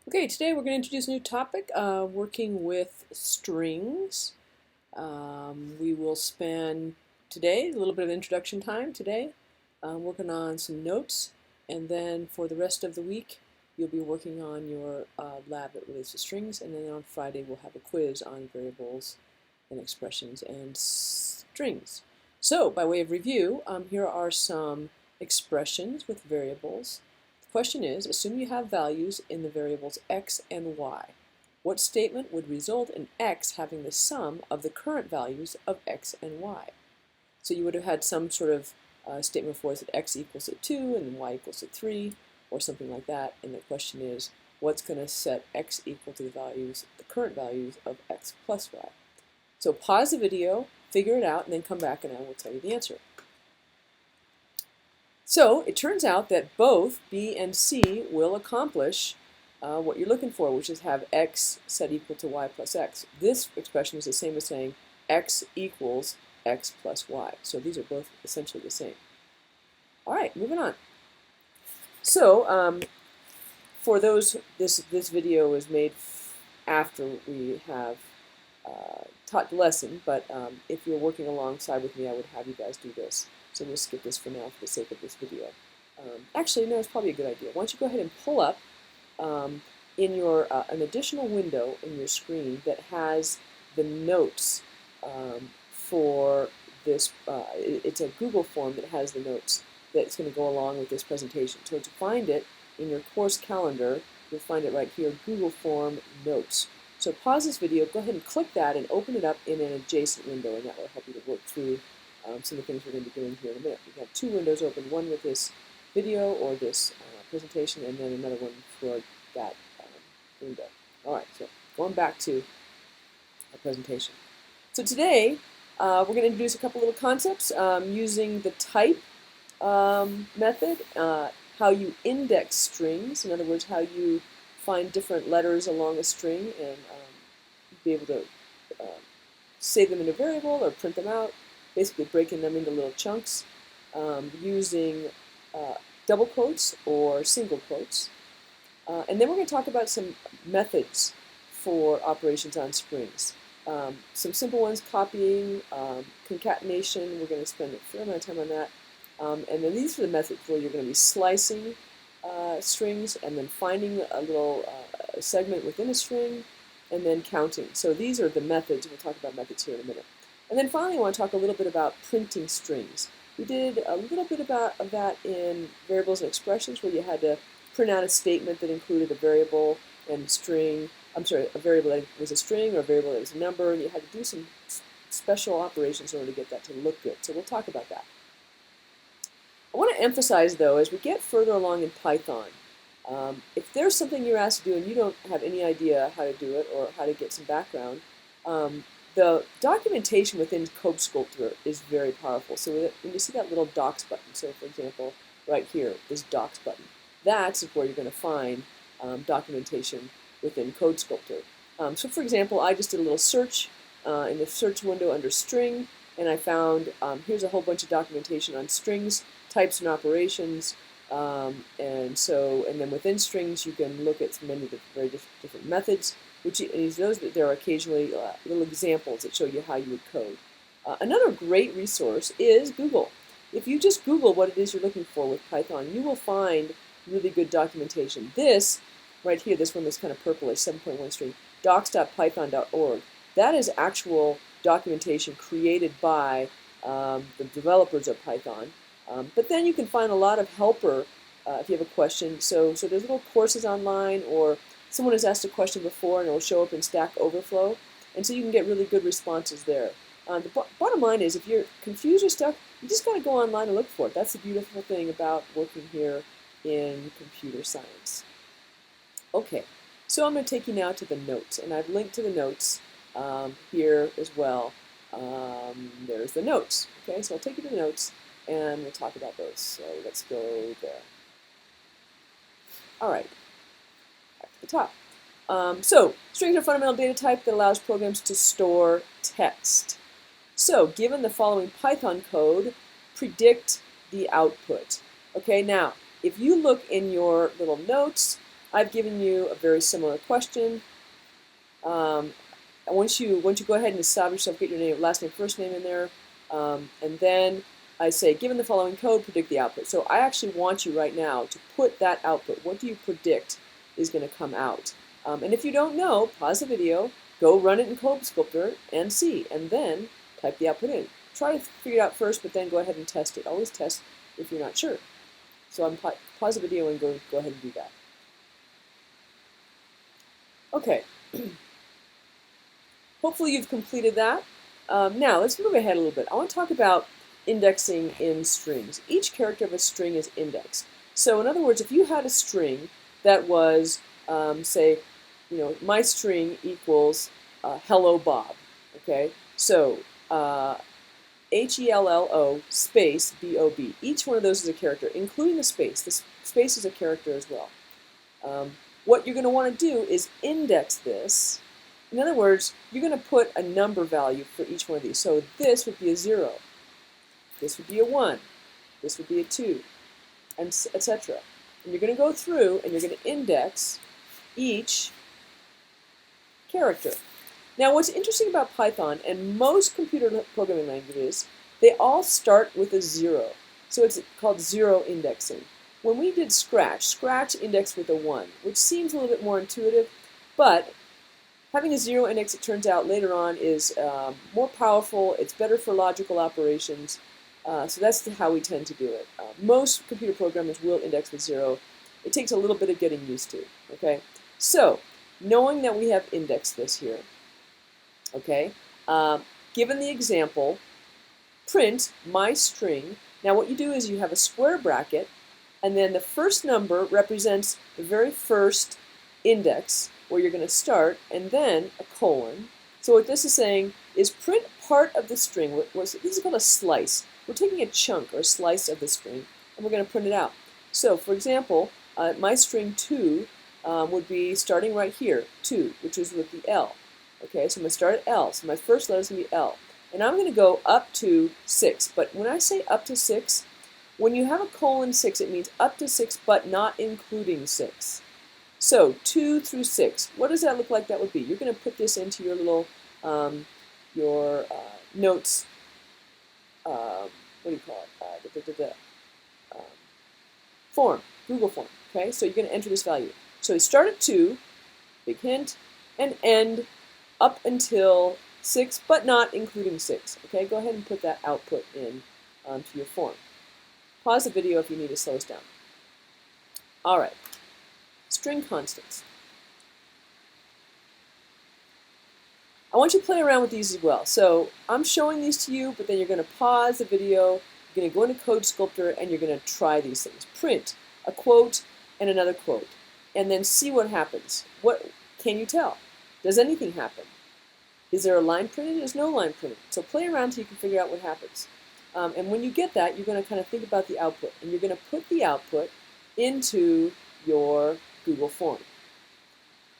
Okay, today we're going to introduce a new topic, working with strings. We will spend today a little bit of introduction time today, working on some notes, and then for the rest of the week you'll be working on your lab that relates to strings, and then on Friday we'll have a quiz on variables and expressions and strings. So, by way of review, here are some expressions with variables. The question is, assume you have values in the variables x and y. What statement would result in x having the sum of the current values of x and y? So you would have had some sort of statement for us that x equals at 2 and then y equals at 3 or something like that. And the question is, what's going to set x equal to the current values of x plus y? So pause the video, figure it out, and then come back and I will tell you the answer. So it turns out that both B and C will accomplish what you're looking for, which is have x set equal to y plus x. This expression is the same as saying x equals x plus y. So these are both essentially the same. All right, moving on. So for those, this video is made after we have taught the lesson, but if you're working alongside with me, I would have you guys do this. So we'll skip this for now for the sake of this video. Actually, no, it's probably a good idea. Why don't you go ahead and pull up in your an additional window in your screen that has the notes for this. It's a Google form that has the notes that's going to go along with this presentation. So to find it in your course calendar, you'll find it right here, Google Form Notes. So pause this video, go ahead and click that and open it up in an adjacent window, and that will help you to work through some of the things we're going to be doing here in a minute. We have two windows open, one with this video or this presentation, and then another one for that window. All right, so going back to our presentation. So today we're going to introduce a couple little concepts using the type method, how you index strings, in other words, how you find different letters along a string and be able to save them in a variable or print them out, basically breaking them into little chunks, using double quotes or single quotes. And then we're going to talk about some methods for operations on strings. Some simple ones, copying, concatenation, we're going to spend a fair amount of time on that. And then these are the methods where you're going to be slicing strings and then finding a little segment within a string and then counting. So these are the methods. We'll talk about methods here in a minute. And then finally I want to talk a little bit about printing strings. We did a little bit of that in variables and expressions where you had to print out a statement that included a variable and string. I'm sorry, a variable that was a string or a variable that was a number, and you had to do some special operations in order to get that to look good. So we'll talk about that. I want to emphasize, though, as we get further along in Python, if there's something you're asked to do and you don't have any idea how to do it or how to get some background, the documentation within Code Sculptor is very powerful. So when you see that little docs button, so for example, right here, this docs button, that's where you're going to find documentation within Code Sculptor. So for example, I just did a little search in the search window under string, and I found here's a whole bunch of documentation on strings, types and operations, and then within strings you can look at many of the very different methods, which those that there are occasionally little examples that show you how you would code. Another great resource is Google. If you just Google what it is you're looking for with Python, you will find really good documentation. This right here, this one that's kind of purplish, 7.1 string, docs.python.org. That is actual documentation created by the developers of Python. But then you can find a lot of helper if you have a question. So there's little courses online, or someone has asked a question before and it will show up in Stack Overflow. And so you can get really good responses there. The bottom line is, if you're confused or stuck, you just got to go online and look for it. That's the beautiful thing about working here in computer science. Okay, so I'm going to take you now to the notes, and I've linked to the notes here as well. There's the notes. Okay, so I'll take you to the notes, and we'll talk about those. So let's go there. All right, back to the top. So strings are a fundamental data type that allows programs to store text. So given the following Python code, predict the output. Okay, now if you look in your little notes, I've given you a very similar question. Once you go ahead and establish yourself, get your name, last name, first name in there, and then I say, given the following code, predict the output. So I actually want you right now to put that output. What do you predict is going to come out? And if you don't know, pause the video, go run it in Code Sculptor and see, and then type the output in. Try to figure it out first, but then go ahead and test it. Always test if you're not sure. So I'm pause the video and go ahead and do that. Okay. Hopefully you've completed that. Now let's move ahead a little bit. I want to talk about indexing in strings. Each character of a string is indexed. So in other words, if you had a string that was, say, my string equals hello Bob. Okay, so HELLO space BOB. Each one of those is a character, including the space. The space is a character as well. What you're going to want to do is index this. In other words, you're going to put a number value for each one of these. So this would be a 0. This would be a 1. This would be a 2, and etc. And you're going to go through and you're going to index each character. Now, what's interesting about Python and most computer programming languages, they all start with a 0. So it's called 0 indexing. When we did Scratch, Scratch indexed with a 1, which seems a little bit more intuitive, but having a 0 index, it turns out later on, is more powerful. It's better for logical operations. So that's how we tend to do it. Most computer programmers will index with 0. It takes a little bit of getting used to. Okay. So knowing that we have indexed this here, okay, given the example, print my string. Now what you do is you have a square bracket, and then the first number represents the very first index where you're going to start, and then a colon. So what this is saying is print part of the string. This is called a slice. We're taking a chunk or a slice of the string, and we're going to print it out. So for example, my string 2 would be starting right here, 2, which is with the L. Okay, so I'm going to start at L. So my first letter is going to be L. And I'm going to go up to 6. But when I say up to 6, when you have a colon 6, it means up to 6, but not including 6. So 2 through 6, what does that look like that would be? You're going to put this into your little, notes, what do you call it, form, Google form. Okay, so you're going to enter this value. So you start at 2, big hint, and end up until 6, but not including 6. Okay, go ahead and put that output in to your form. Pause the video if you need to slow us down. All right. String constants. I want you to play around with these as well. So I'm showing these to you, but then you're going to pause the video, you're going to go into Code Sculptor, and you're going to try these things. Print a quote and another quote, and then see what happens. What can you tell? Does anything happen? Is there a line printed? There's no line printed. So play around till you can figure out what happens. And when you get that, you're going to kind of think about the output, and you're going to put the output into your Google form.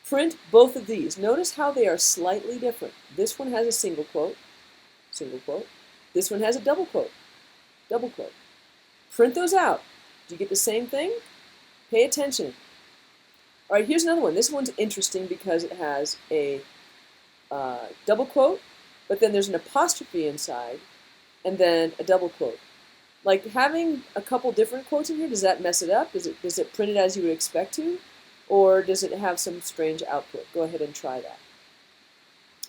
Print both of these. Notice how they are slightly different. This one has a single quote. This one has a double quote. Print those out. Do you get the same thing? Pay attention. All right, here's another one. This one's interesting because it has a double quote, but then there's an apostrophe inside, and then a double quote. Like having a couple different quotes in here, does that mess it up? Does it print it as you would expect to? Or does it have some strange output? Go ahead and try that.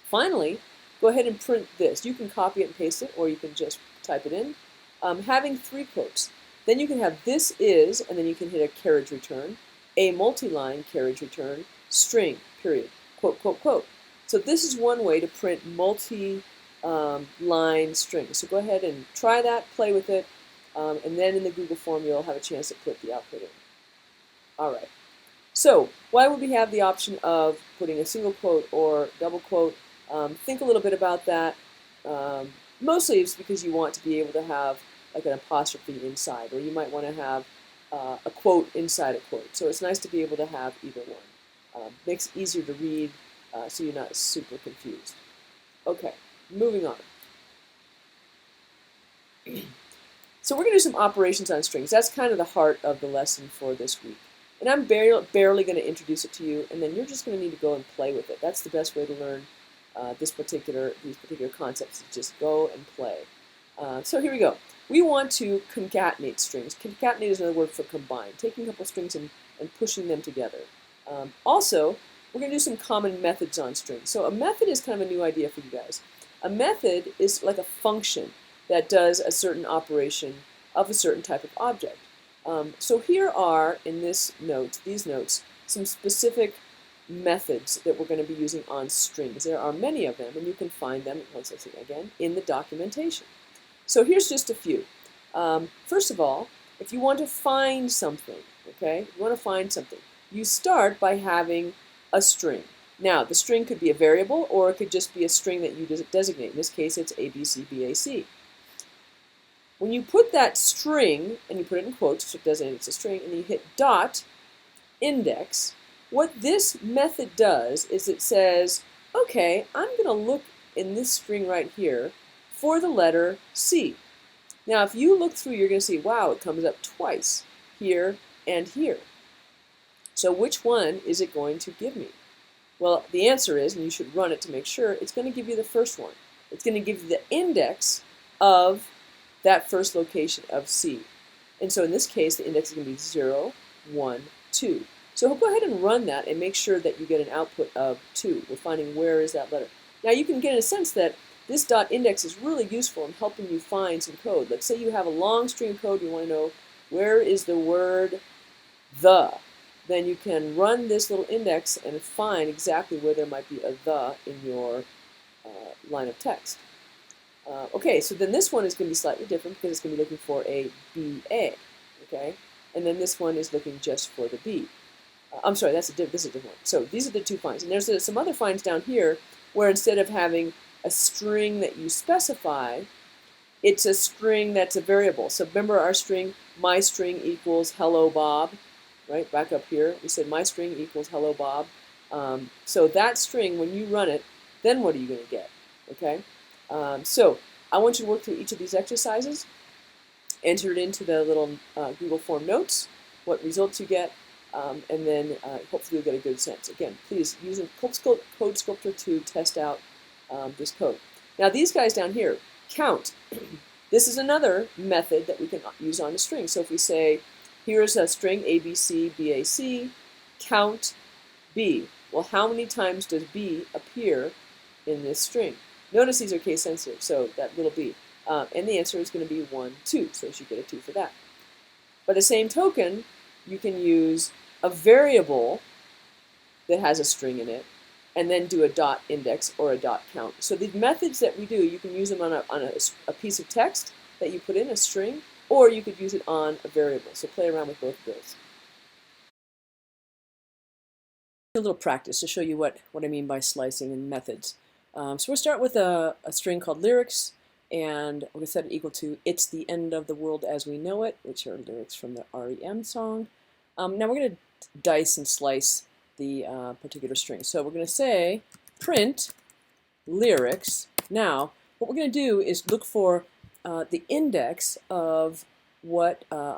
Finally, go ahead and print this. You can copy it and paste it, or you can just type it in. Having 3 quotes. Then you can have this is, and then you can hit a carriage return, a multi-line carriage return, string, period, quote, quote, quote. So this is one way to print multi-line strings. So go ahead and try that, play with it, and then in the Google form you'll have a chance to put the output in. All right. So why would we have the option of putting a single quote or double quote? Think a little bit about that. Mostly it's because you want to be able to have like an apostrophe inside, or you might want to have a quote inside a quote. So it's nice to be able to have either one. Makes it easier to read, so you're not super confused. Okay, moving on. So we're going to do some operations on strings. That's kind of the heart of the lesson for this week. And I'm barely going to introduce it to you, and then you're just going to need to go and play with it. That's the best way to learn these particular concepts, is just go and play. So here we go. We want to concatenate strings. Concatenate is another word for combine, taking a couple strings and pushing them together. Also, we're going to do some common methods on strings. So a method is kind of a new idea for you guys. A method is like a function that does a certain operation of a certain type of object. So here are, in these notes, some specific methods that we're going to be using on strings. There are many of them, and you can find them, once again, in the documentation. So here's just a few. First of all, if you want to find something, okay, you start by having a string. Now, the string could be a variable, or it could just be a string that you designate. In this case, it's ABCBAC. When you put that string, and you put it in quotes, so it designates a string, and you hit dot index, what this method does is it says, okay, I'm going to look in this string right here for the letter C. Now, if you look through, you're going to see, wow, it comes up twice, here and here. So which one is it going to give me? Well, the answer is, and you should run it to make sure, it's going to give you the first one. It's going to give you the index of that first location of C. And so in this case, the index is going to be 0, 1, 2. So go ahead and run that and make sure that you get an output of 2. We're finding where is that letter. Now you can get a sense that this dot index is really useful in helping you find some code. Let's say you have a long string of code, you want to know where is the word the. Then you can run this little index and find exactly where there might be a the in your line of text. Okay, so then this one is going to be slightly different because it's going to be looking for a BA, okay? And then this one is looking just for the B. I'm sorry, this is a different one. So these are the two finds. And there's some other finds down here where instead of having a string that you specify, it's a string that's a variable. So remember our string, my string equals hello Bob, right? Back up here, we said my string equals hello Bob. So that string, when you run it, then what are you going to get, okay? So I want you to work through each of these exercises, enter it into the little Google Form notes, what results you get, and then hopefully you'll get a good sense. Again, please use Code Sculptor to test out this code. Now these guys down here, count. This is another method that we can use on a string. So if we say, here's a string ABC, BAC, count B. Well, how many times does B appear in this string? Notice these are case sensitive, so that little b. And the answer is going to be 1, 2, so you should get a 2 for that. By the same token, you can use a variable that has a string in it, and then do a dot index or a dot count. So the methods that we do, you can use them on a piece of text that you put in, a string, or you could use it on a variable. So play around with both of those. A little practice to show you what I mean by slicing and methods. So we'll start with a string called lyrics, and we're going to set it equal to "It's the end of the world as we know it," which are lyrics from the REM song. Now we're going to dice and slice the particular string. So we're going to say print lyrics. Now what we're going to do is look for the index of what we're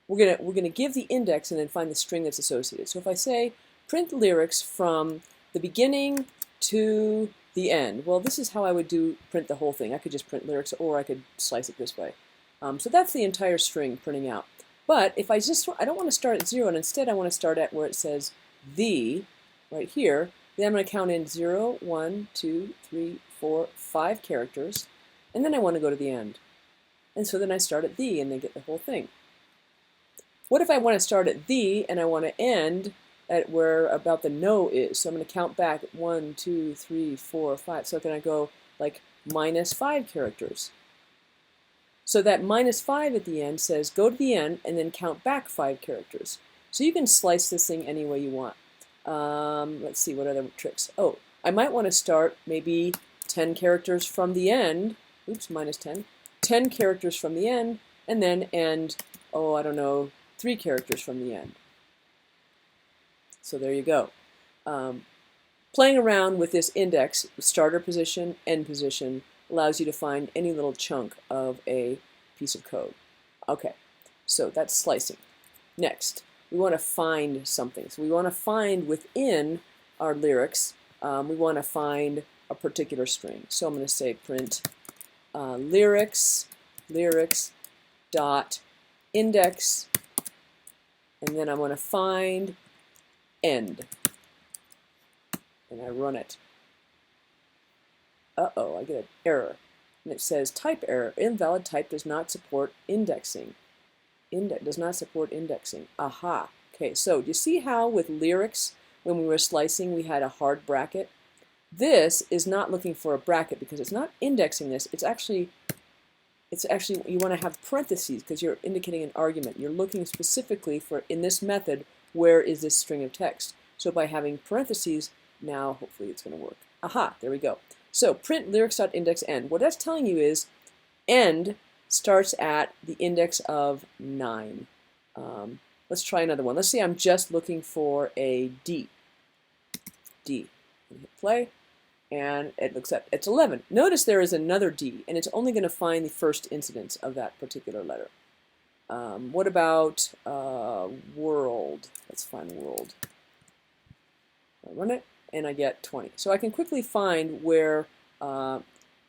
going to give the index and then find the string that's associated. So if I say print lyrics from the beginning to the end, well, this is how I would print the whole thing. I could just print lyrics, or I could slice it this way. So that's the entire string printing out. But if I don't want to start at 0, and instead I want to start at where it says the, right here, then I'm going to count in 0, 1, 2, 3, 4, 5 characters, and then I want to go to the end. And so then I start at the and then get the whole thing. What if I want to start at the and I want to end at where about the no is? So I'm going to count back 1, 2, 3, 4, 5. So can I go like -5 characters? So that -5 at the end says go to the end and then count back 5 characters. So you can slice this thing any way you want. Let's see, what other tricks? Oh, I might want to start maybe 10 characters from the end. Oops, -10. 10 characters from the end, and then end, oh, I don't know, 3 characters from the end. So there you go. Playing around with this index, starter position, end position, allows you to find any little chunk of a piece of code. Okay, so that's slicing. Next, we want to find something. So we want to find within our lyrics, we want to find a particular string. So I'm going to say print lyrics dot index, and then I'm going to find end, and I run it. Uh-oh, I get an error. And it says type error. Invalid type does not support indexing. Does not support indexing. Aha. Okay, so do you see how with lyrics, when we were slicing, we had a hard bracket? This is not looking for a bracket because it's not indexing this. It's actually you want to have parentheses because you're indicating an argument. You're looking specifically for, in this method, where is this string of text. So by having parentheses, now hopefully it's going to work. Aha, there we go. So print lyrics.index end. What that's telling you is end starts at the index of 9. Let's try another one. Let's say I'm just looking for a D. D. And hit play, and it looks at it's 11. Notice there is another D, and it's only going to find the first incidence of that particular letter. What about world? Let's find world. I run it, and I get 20. So I can quickly find where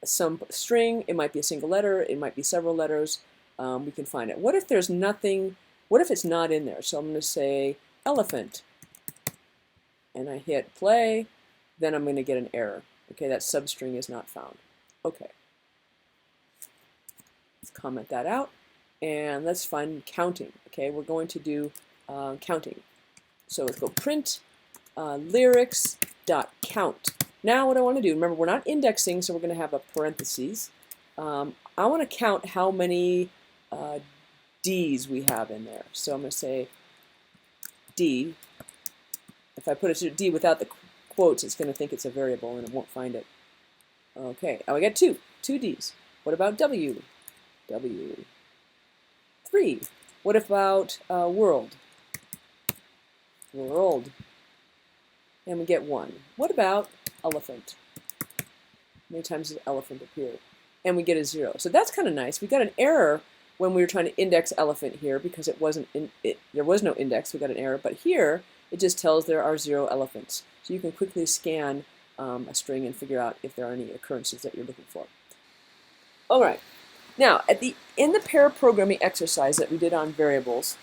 some string, it might be a single letter, it might be several letters, we can find it. What if there's nothing, what if it's not in there? So I'm going to say elephant, and I hit play, then I'm going to get an error. Okay, that substring is not found. Okay. Let's comment that out, and let's find counting. Okay, we're going to do counting. So let's go print lyrics.count. Now what I want to do, remember we're not indexing, so we're going to have a parentheses. I want to count how many D's we have in there. So I'm going to say D. If I put it to D without the quotes, it's going to think it's a variable and it won't find it. Okay, I get 2 D's. What about W? W. 3. What about world? World. And we get 1. What about elephant? How many times does elephant appear? And we get a 0. So that's kind of nice. We got an error when we were trying to index elephant here because it wasn't there was no index. We got an error. But here it just tells there are 0 elephants. So you can quickly scan a string and figure out if there are any occurrences that you're looking for. All right. Now, in the pair programming exercise that we did on variables,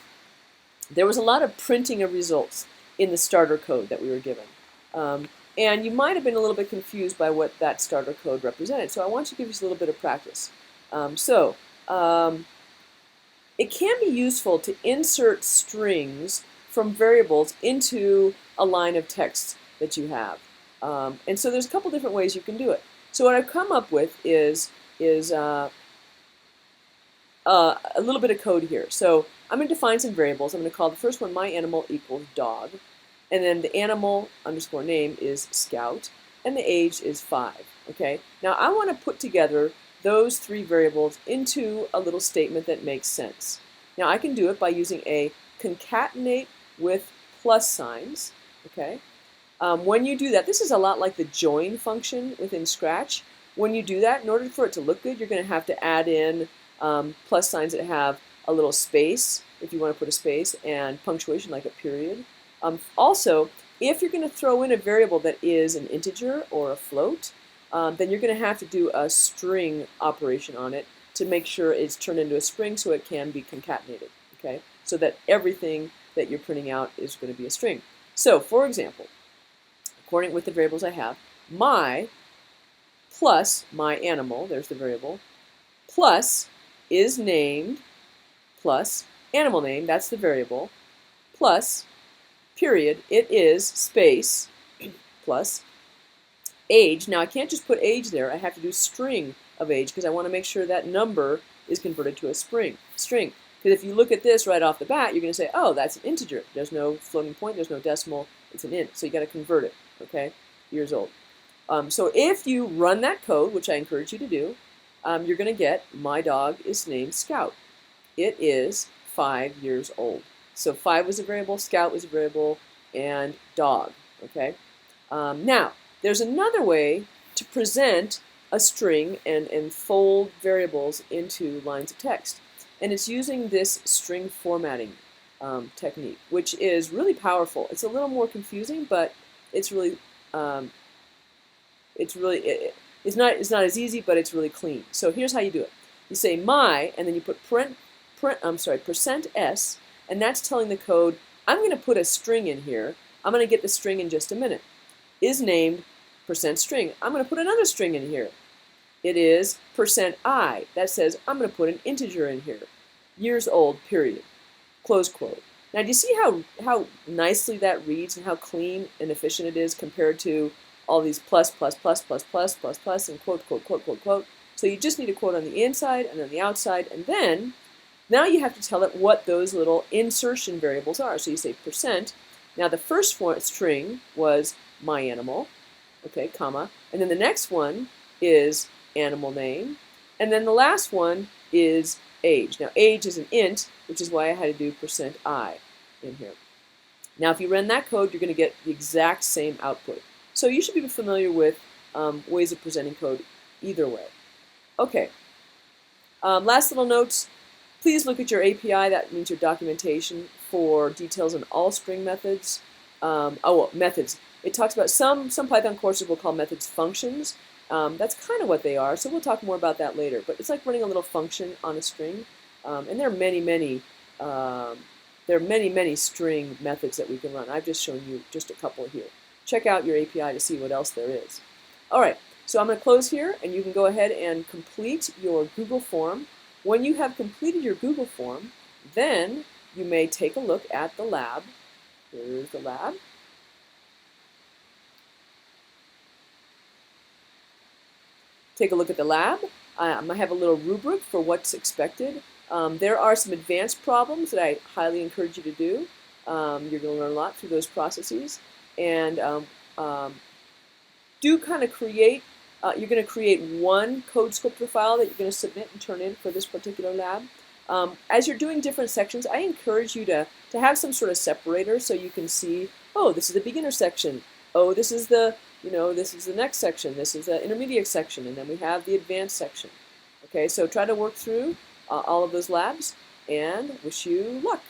there was a lot of printing of results in the starter code that we were given. And you might have been a little bit confused by what that starter code represented. So I want to give you a little bit of practice. It can be useful to insert strings from variables into a line of text that you have. And so there's a couple different ways you can do it. So what I've come up with is a little bit of code here. So I'm going to define some variables. I'm going to call the first one my animal equals dog. And then the animal underscore name is Scout. And the age is 5. Okay. Now I want to put together those 3 variables into a little statement that makes sense. Now I can do it by using a concatenate with plus signs. Okay. When you do that, this is a lot like the join function within Scratch. When you do that, in order for it to look good, you're going to have to add in plus signs that have a little space, if you want to put a space, and punctuation like a period. Also, if you're going to throw in a variable that is an integer or a float, then you're going to have to do a string operation on it to make sure it's turned into a string so it can be concatenated, okay? So that everything that you're printing out is going to be a string. So, for example, according with the variables I have, my plus my animal, there's the variable, plus is named, plus animal name, that's the variable, plus period, it is space, plus age. Now I can't just put age there, I have to do string of age because I want to make sure that number is converted to a string. Because if you look at this right off the bat, you're going to say, oh, that's an integer. There's no floating point, there's no decimal, it's an int. So you got to convert it, okay, years old. So if you run that code, which I encourage you to do, you're going to get my dog is named Scout. It is 5 years old. So 5 was a variable, Scout was a variable, and dog, okay? Now, there's another way to present a string and fold variables into lines of text. And it's using this string formatting technique, which is really powerful. It's a little more confusing, but it's really it's not as easy, but it's really clean. So here's how you do it. You say my, and then you put %s, and that's telling the code, I'm going to put a string in here. I'm going to get the string in just a minute. Is named %string. I'm going to put another string in here. It is %i. That says I'm going to put an integer in here. Years old, period. Close quote. Now, do you see how nicely that reads and how clean and efficient it is compared to all these plus, plus, plus, plus, plus, plus, plus, and quote, quote, quote, quote, quote. So you just need a quote on the inside and on the outside, and then now you have to tell it what those little insertion variables are. So you say %. Now the first string was my animal, okay, comma, and then the next one is animal name, and then the last one is age. Now age is an int, which is why I had to do %i in here. Now if you run that code, you're going to get the exact same output. So you should be familiar with ways of presenting code either way. Okay, last little notes. Please look at your API, that means your documentation, for details on all string methods. Methods. It talks about some Python courses will call methods functions. That's kind of what they are, so we'll talk more about that later. But it's like running a little function on a string, and there are many string methods that we can run. I've just shown you just a couple here. Check out your API to see what else there is. All right, so I'm going to close here, and you can go ahead and complete your Google form. When you have completed your Google form, then you may take a look at the lab. Here's the lab. Take a look at the lab. I have a little rubric for what's expected. There are some advanced problems that I highly encourage you to do. You're going to learn a lot through those processes. And do kind of create, you're going to create one code scripter file that you're going to submit and turn in for this particular lab. As you're doing different sections, I encourage you to have some sort of separator so you can see, oh, this is the beginner section. Oh, this is the, this is the next section. This is the intermediate section. And then we have the advanced section. Okay, so try to work through all of those labs and wish you luck.